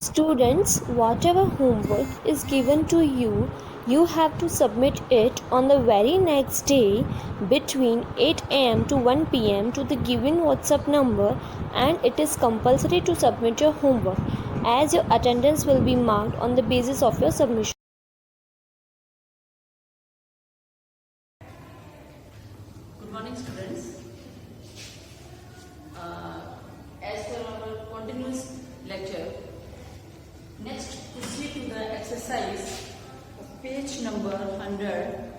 Students, whatever homework is given to you, you have to submit it on the very next day between 8 am to 1 pm to the given WhatsApp number, and it is compulsory to submit your homework as your attendance will be marked on the basis of your submission. Good morning, students. As per our continuous lecture, next proceed to the exercise of page number 100.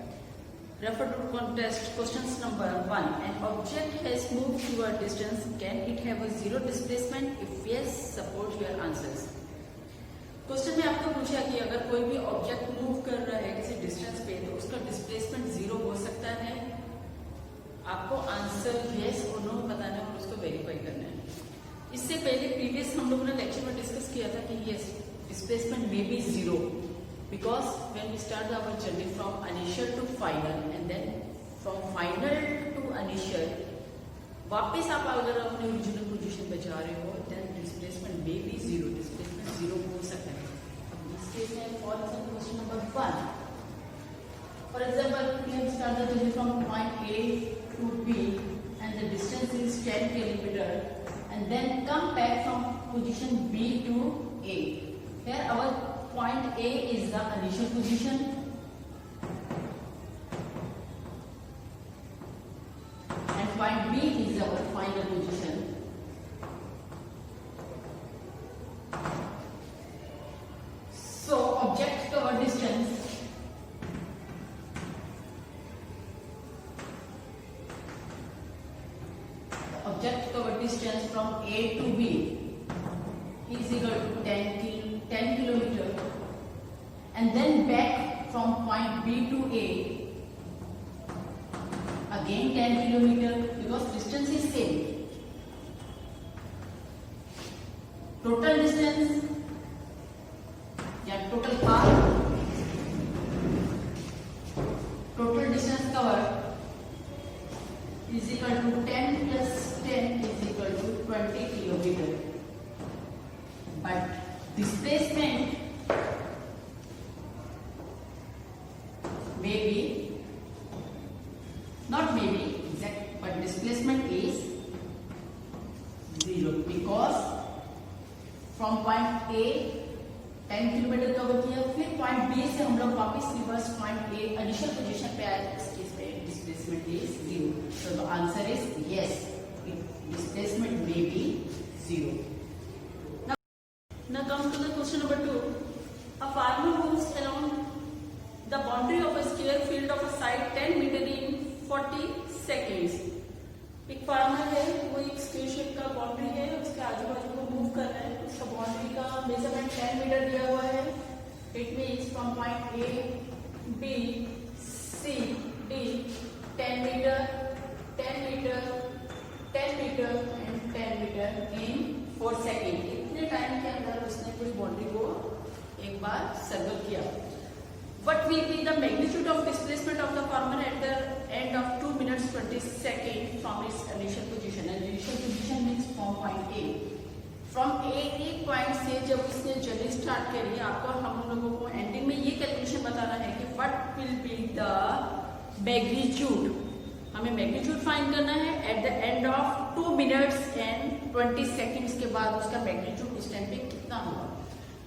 Refer to contest questions number 1. An object has moved to a distance. Can it have a zero displacement? If yes, support your answers. Question में आपको पूछा कि अगर कोई भी object move कर रहा है किसी डिस्टेंस पे तो उसका डिस्प्लेसमेंट जीरो हो सकता है. आपको आंसर यस और नो बताना है और उसको वेरीफाई करना है. इससे पहले प्रीवियस हम लोगों ने लेक्चर में डिस्कस किया था कि yes displacement may be zero because when we start our journey from initial to final and then from final to initial वापस आप अगर अपने ओरिजिनल पोजीशन पे जा रहे हो then displacement may be zero. Displacement zero हो सकता है. अब इस केस में for example question number 1. For example, we have started the journey from point A to B and the distance is 10 km and then come back from position B to A. Here our point A is the initial position and point B is our final position. So object cover distance distance from A to B is equal to 10 kilometer and then back from point B to A again 10 kilometer because distance is same. Total distance या total path total distance covered is equal to 10 plus 10 is equal to 20 kilometer. But displacement may be, not maybe exact, but displacement is zero because from point A 10 kilometre cover किया, फिर point B से हम लोग वापस reverse point A initial position पे आए. इस case में displacement is zero. So the answer is yes. Displacement may be zero. Now come to the question number 2. A farmer moves along the boundary of a square field of a site 10 meter in 40 seconds. एक farmer है, वो एक square shape का boundary है, उसके आजू बाजू को मूव कर रहा है. उसका बाउंड्री का मेजरमेंट 10 मीटर दिया हुआ है. It means from point A B C D 10 metre 10 metre 10 metre and 10 metre in 4 second. इतने टाइम के अंदर उसने पूरी बाउंड्री को एक बार सर्कल किया. What will be the magnitude of displacement of the farmer at the end of 2 minutes 20 seconds from its initial position? And initial position means from point A. From A एक point से जब उसने journey start करी, आपको हम लोगों को ending में ये कैलकुलेशन बताना है कि what will be the magnitude. हमें मैग्नीट्यूड फाइंड करना है at the end of 2 minutes and 20 seconds के बाद उसका मैग्नीट्यूड उस टाइम पे कितना होगा.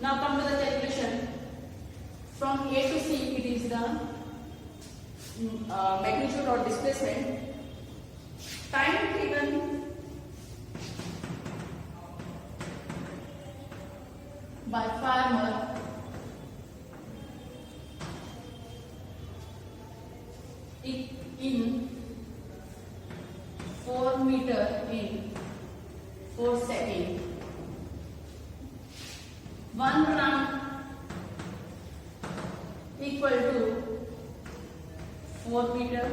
Now come to the calculation. From A to C, it is the magnitude or displacement. Time taken by farmer in 4 meter in 4 seconds. One run equal to 4 meter.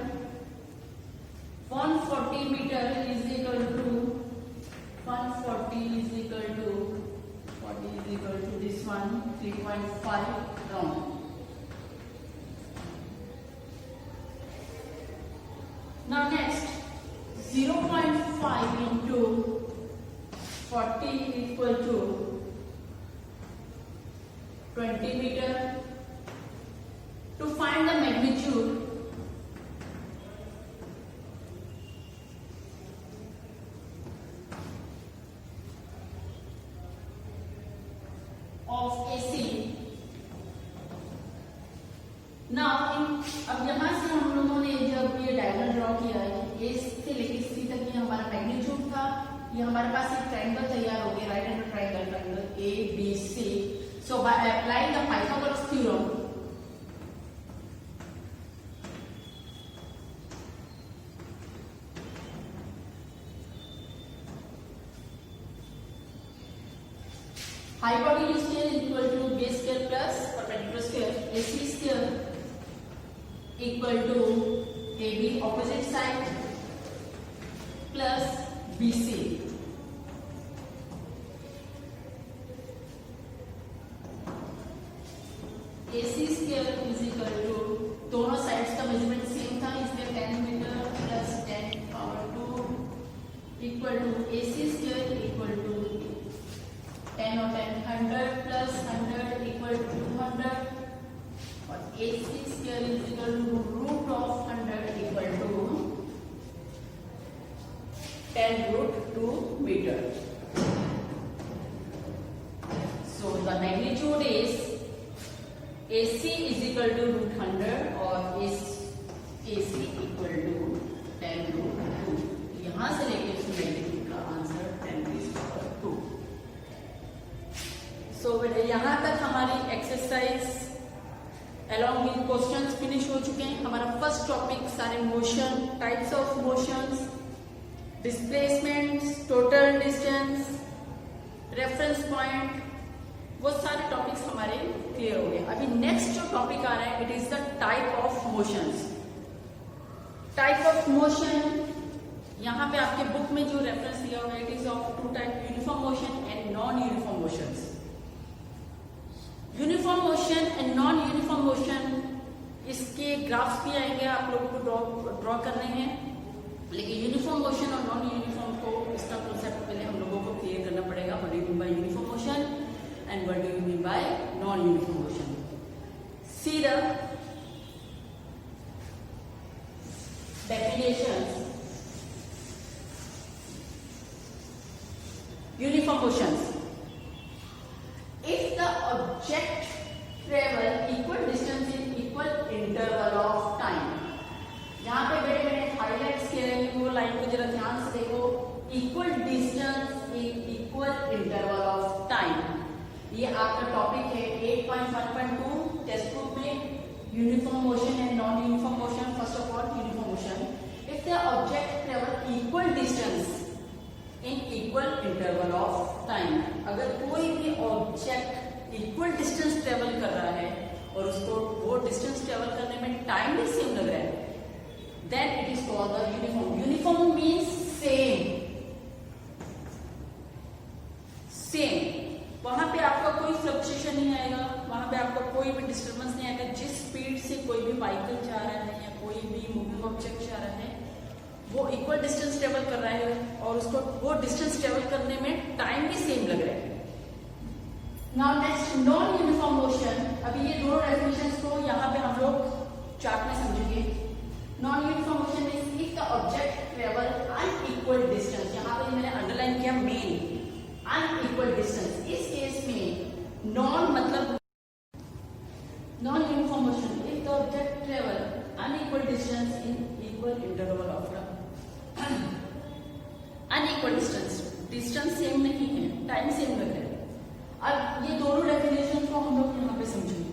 140 meter is equal to 140 is equal to 40 is equal to this one 3.5 round. Now next 0.5 into 40 equal to 20 meter. To find the magnitude of AC. Now अब यहाँ से हम लोगों ने जब ये diagram draw किया है, A से लेके C तक ये हमारा मैग्नीट्यूड था, ये हमारे पास एक ट्रायंगल तैयार हो गया, right angle triangle ABC. So by applying the Pythagoras theorem, hypotenuse square is equal to base square plus perpendicular square. AC square equal to AB opposite side plus BC. AC square is equal to, दोनों sides का measurement same था, इसमें 10 metre plus 10 power 2 equal to AC square equal to 10 और 10 100 plus 100 equal to 200 और AC square is equal to root of 100 equal to 10 root 2 metre. So the magnitude is AC is equal to root 100 और AC equal to 10 root 2. यहाँ से लेके उस magnitude का answer 10 raised to power 2. So बेटा यहाँ तक हमारी exercise along with questions finish हो चुके हैं. हमारा फर्स्ट टॉपिक सारे motion, types of motions, displacements, total distance, reference point, वो सारे टॉपिक्स हमारे क्लियर हो गए. अभी नेक्स्ट जो टॉपिक आ रहा है, it is the type of motions. Type of motion यहाँ पे आपके बुक में जो रेफरेंस दिया हुआ है, it is of two type, uniform motion and non uniform motions. Uniform motion and non uniform motion, इसके ग्राफ्स भी आएंगे, आप लोगों को ड्रॉ करने हैं. लेकिन यूनिफॉर्म मोशन और नॉन यूनिफॉर्म को, इसका कॉन्सेप्ट पहले हम लोगों को क्लियर करना पड़ेगा. What do you mean by uniform motion and what do you mean by non-uniform motion? See the definitions. Uniform motions. If the object travel equal distance in equal interval of time. यहाँ पे बेटे मैंने highlights किए हैं, वो line को जरा ध्यान से देखो. Equal distance in equal interval of time, ये आपका टॉपिक है 8.1.2 टेक्स्ट बुक में. Uniform motion and non uniform motion. First of all uniform motion, if the object travel equal distance in equal interval of time. अगर कोई भी object equal distance travel कर रहा है और उसको वो डिस्टेंस ट्रेवल करने में टाइम भी सेम लग रहा है, then it is called the uniform. Uniform means same. Same, वहां पे आपका कोई फ्लक्चुएशन नहीं आएगा, वहां पे आपका कोई भी डिस्टर्बेंस नहीं आएगा. जिस स्पीड से कोई भी व्हीकल जा रहा है या कोई भी मूविंग ऑब्जेक्ट जा रहा है, वो इक्वल डिस्टेंस ट्रेवल कर रहा है और उसको वो डिस्टेंस ट्रेवल करने में टाइम भी सेम लग रहा है. Now next non uniform motion. अभी ये दोनों डेफिनेशंस को यहाँ पे हम लोग चार्ट में समझेंगे. Non uniform motion is if the object travel unequal distance. यहाँ पे मैंने अंडरलाइन किया मेन, अनइक्वल डिस्टेंस. इस केस में नॉन मतलब non uniform motion, if the object travel unequal distance in equal interval of time. Unequal distance, distance same नहीं है, time same लग रहा है. अब ये दोनों डेफिनेशन को हम लोग यहाँ पे समझेंगे.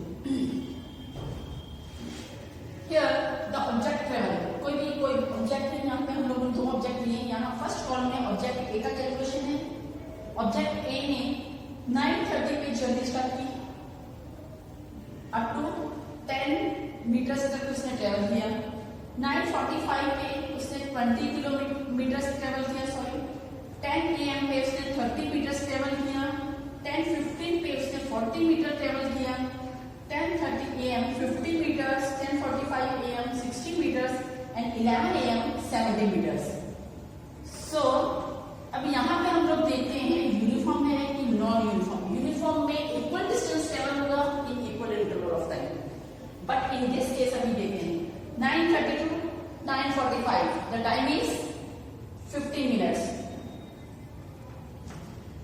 Here the object travel, कोई ऑब्जेक्ट है, यहाँ पे हम लोगों ने दो ऑब्जेक्ट लिए. यहाँ फर्स्ट कॉलम में ऑब्जेक्ट ए का कैलकुलेशन है. ऑब्जेक्ट ए ने 9:30 पे जर्नी स्टार्ट की, अप टू 10 मीटर तक उसने ट्रेवल किया. 9:45 पे उसने 20 किलोमीटर ट्रेवल किया. 10 AM पे उसने 30 मीटर ट्रेवल किया. 10:15 पे उसने 40 मीटर ट्रेवल किया. 10:30 AM 50 meter, 10:45 AM 60 meter and 11 AM 70 meter. So अब यहाँ पे हम लोग देखते हैं यूनिफॉर्म है कि नॉन यूनिफॉर्म. यूनिफॉर्म में इक्वल डिस्टेंस ट्रेवल होगा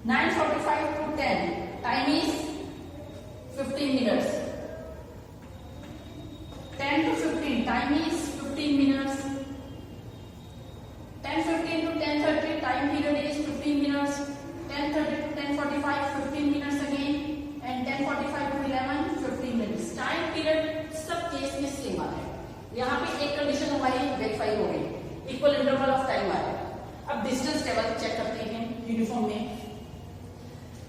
9:45 to 10, time is 15 minutes. 10 to 15, time is 15 minutes. 10:15 to 10:30, time period is 15 minutes. 10:30 to 10:45, 15 minutes again. And 10:45 to 11, 15 minutes. Time period सब केस में सेम आ रहा है. यहाँ पे एक कंडीशन हमारी वेरीफाई हो गई, इक्वल इंटरवल ऑफ टाइम आ रहा है. अब डिस्टेंस टेबल चेक करते हैं यूनिफॉर्म में.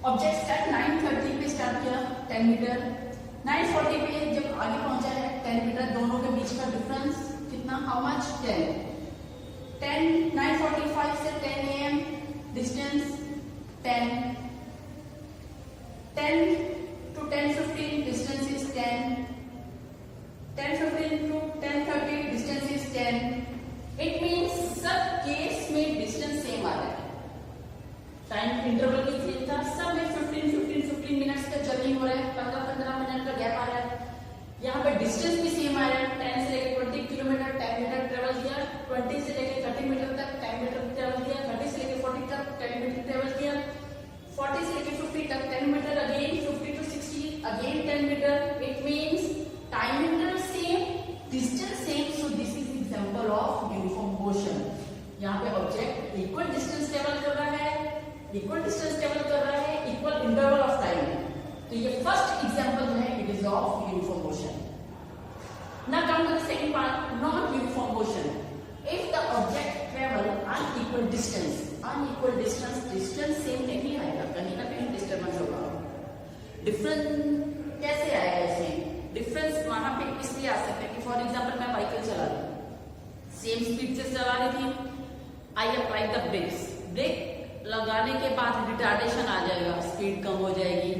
ऑब्जेक्ट स्टार्ट 9:30 पे स्टार्ट किया 10 मीटर. 9:40 पे जब आगे पहुंचा है 10 मीटर, दोनों के बीच का डिफरेंस कितना, हाउ मच, 10. 9:45 से 10 AM distance 10. 10 to 10:15 distance is 10. 10:15 to 10:30 distance is 10. It means सब केस में डिस्टेंस सेम आ रहा है. टाइम इंटरवल भी सेम था, सब में 15 मिनट्स का जर्नी हो रहा है, 15 मिनट का गैप आ रहा है. यहाँ पे डिस्टेंस भी सेम आ रहा है. 10 से लेकर 20 किलोमीटर 10 मीटर ट्रेवल किया. 20 से लेकर 30 मीटर तक 10 मीटर ट्रेवल किया. 30 से लेकर 40 तक 10 मीटर ट्रेवल किया. 40 से लेकर 50 तक 10 metre again. 50 to 60 again 10 meter. It means time interval same, distance same. So this is example of uniform motion. यहाँ पे ऑब्जेक्ट इक्वल डिस्टेंस ट्रेवल कर रहा है, इक्वल इंटरवल ऑफ टाइम. तो ये फर्स्ट एग्जांपल जो है it is of uniform motion. Now come to the second part, non uniform motion. If the object travel unequal distance same नहीं आएगा, कहीं ना कहीं डिस्टर्बेंस होगा. डिफरेंस कैसे आएगा इसमें? डिफरेंस वहां पे इसलिए आ सकता है कि फॉर एग्जांपल मैं बाइक चला रही हूँ, सेम स्पीड से चला रही थी. I apply the brakes. Brake लगाने के बाद रिटार्डेशन आ जाएगा, स्पीड कम हो जाएगी.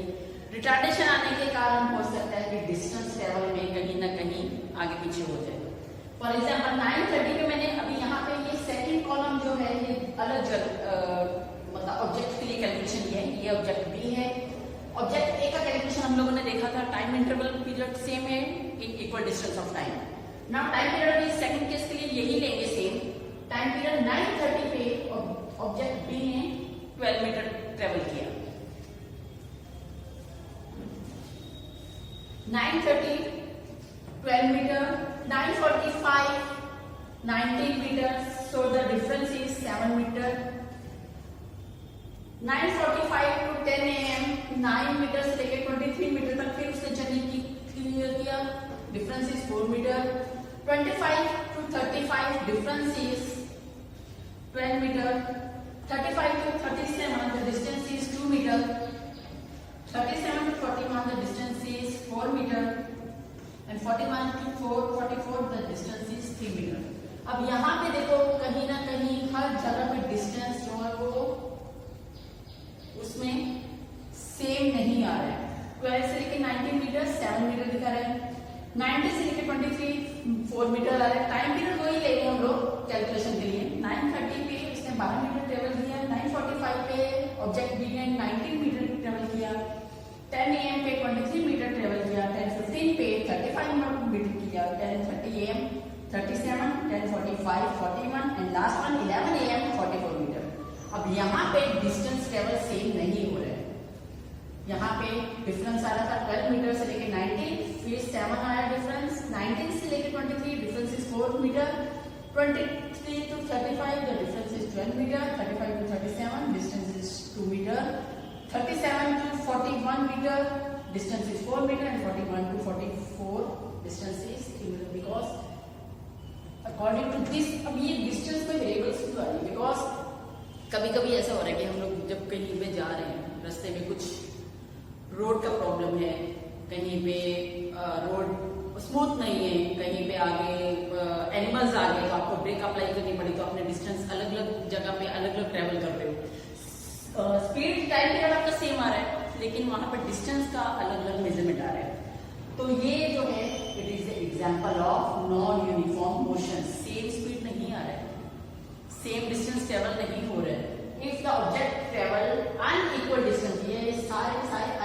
रिटार्डेशन आने के कारण हो सकता है कि डिस्टेंस ट्रेवल में कहीं ना कहीं आगे पीछे हो जाएगा. फॉर एग्जाम्पल 9:30 पे मैंने अभी यहाँ पे ये सेकेंड कॉलम जो है ये अलग मतलब ऑब्जेक्ट के लिए कैलकुलेशन किया है. ये ऑब्जेक्ट बी है. ऑब्जेक्ट ए का कैलकुलेशन हम लोगों ने देखा था, टाइम इंटरवल पीरियड सेम है in equal distance of time. Now time period भी सेकंड केस के लिए यही लेंगे सेम. टाइम पीरियड 9:30 पे ऑब्जेक्ट बी ने 12 मीटर ट्रेवल किया. 9:30 12 metre. 9:45 19 metre. So the difference is 7 metre. 9:45 to 10 AM 9 metre से लेकर 23 मीटर तक फिर उसने जर्नी क्लियर किया. Difference is 4 metre. 25 to 35 difference is 12 metre. 35 to 37 the distance is 2 meter. 37 to 41 the distance is 4 meter. And 41 to 44 the distance is 3 meter. अब यहाँ पे देखो कहीं ना कहीं हर जगह पे डिस्टेंस जो है वो उसमें सेम नहीं आ रहा है. 12 से लेके 19 मीटर 7 मीटर दिखा रहा है. 90 से लेके 23 4 मीटर आ रहा है. टाइम पीरियड वही लेंगे हम लोग कैलकुलेशन के लिए. 9:30 पे इसने 12 मीटर ट्रेवल किया. 9:45 पे ऑब्जेक्ट बी ने 19 मीटर ट्रेवल किया. 10 AM पे 23 मीटर ट्रेवल किया. 10:15 पे 35 मीटर किया. 10:30 AM 37. 10:45 41 and last one 11 AM 44 metre. अब यहाँ पे डिस्टेंस ट्रेवल सेम नहीं हो रहा है. यहाँ पे डिफरेंस आ रहा था 12 मीटर से लेके 19, फिर 7 आया डिफरेंस. 19 से लेके 23 difference is 4 metre. 23 to 35 the difference is 12 meter. 35 to 37 distance is 2 meter. 37 to 41 meter distance is 4 meter. And 41 to 44 distance is 3 meter. Because according to this, अब ये डिस्टेंस में वेरिएबल्स क्यों आ रही है? बिकॉज कभी कभी ऐसा हो रहा है कि हम लोग जब कहीं पे जा रहे हैं, रास्ते में कुछ रोड का प्रॉब्लम है, कहीं पे रोड स्मूथ नहीं है, कहीं पे आगे एनिमल्स आ गए तो आपको ब्रेक अप्लाई करनी पड़ी, तो आपने डिस्टेंस अलग अलग जगह पे अलग अलग ट्रेवल कर रहे हो. स्पीड टाइम पीरियड आपका सेम आ रहा है, लेकिन वहां पर डिस्टेंस का अलग अलग मेजरमेंट आ रहा है. तो ये जो है it is example of non uniform motion. Same speed नहीं आ रहा है, सेम डिस्टेंस ट्रेवल नहीं हो रहा है. If the object travel unequal distance, ये सारे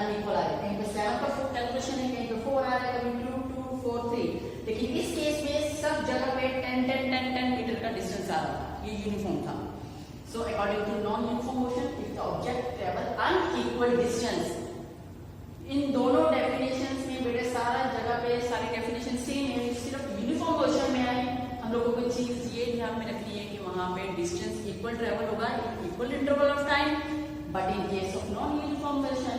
अनइक्वल आ रहे हैं. कहीं पे 7 का कैलकुलेशन है, कहीं पे 4 आ रहा है, कहीं 2 2 4 3. लेकिन इस केस में सब जगह पे 10 मीटर का डिस्टेंस आ रहा था. ये यूनिफॉर्म था. So according to non-uniform motion, if the object travel unequal distance. इन दोनों डेफिनेशंस में बेटे सारा जगह पे सारी डेफिनेशन सेम है, सिर्फ यूनिफॉर्म मोशन में आए। हम लोगों को चीज ये ध्यान में रखनी है कि वहां पे डिस्टेंस इक्वल ट्रेवल होगा equal interval of time, but in case of non uniform motion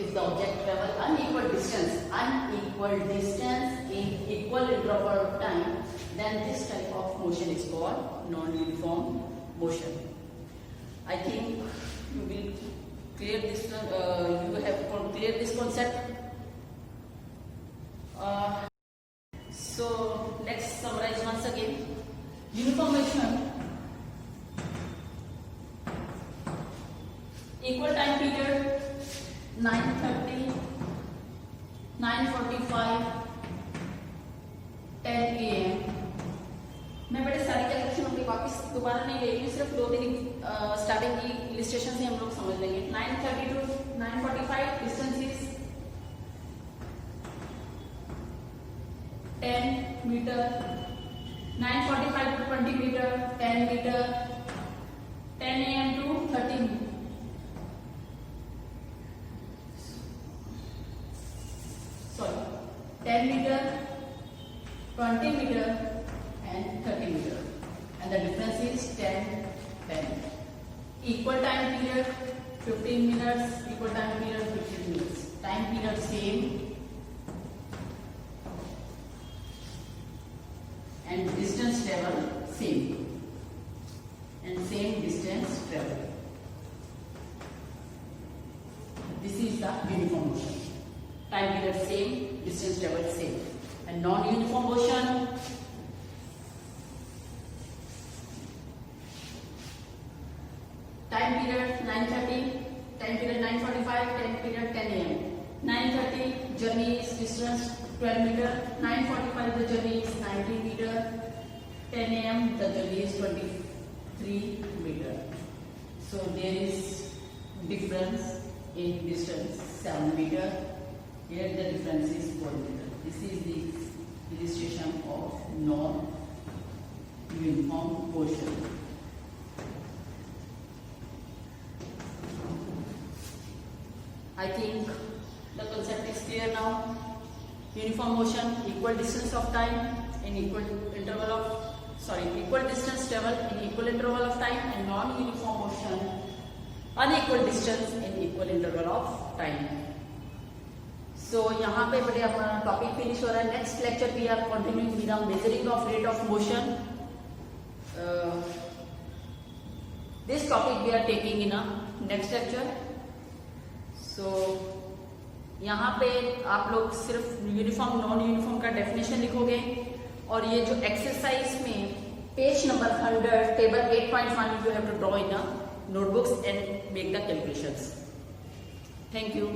if the object travel unequal distance in equal interval of time, then this type of motion is called non-uniform motion. I think you will clear this. You have clear this concept. So let's summarize once again. Uniform motion, equal time period 9:30, 9:45, 10 AM। मैं बड़े सारी collection की वापस दोबारा नहीं ले रही हूँ, सिर्फ 2-3 स्टार्टिंग की इलिस्ट्रेशन से हम लोग समझ लेंगे। 9:30 to 9:45 distance is 10 metre, 9:45 to 20 metre 10 metre, 10 AM to 30 10 meter, 20 meter and 30 meter, and the difference is 10. Equal time period 15 minutes, equal time period 15 minutes. Time period same and distance travel same and same distance travel. This is the uniform motion. Time period same, distance travel same. And non-uniform motion, time period 9:30, time period 9:45, time period 10 AM. 9:30 journey is distance 12 meter, 9:45 the journey is 90 meter, 10 AM the journey is 23 meter. So there is difference in distance 7 meter. Here the difference is 4 meter. This is the illustration of non-uniform motion. I think the concept is clear now. Uniform motion, equal distance of time in equal distance travel in equal interval of time, and non-uniform motion, unequal distance in equal interval of time. So यहाँ पे बड़े हमारा topic finish हो रहा है। Next lecture we are continuing with the measuring of rate of motion. This topic we are taking in a next lecture. So यहाँ पे आप लोग सिर्फ यूनिफॉर्म नॉन यूनिफॉर्म का डेफिनेशन लिखोगे, और ये जो एक्सरसाइज में page number 100 table 8.1 you have to draw in a notebooks and make the calculations. Thank you.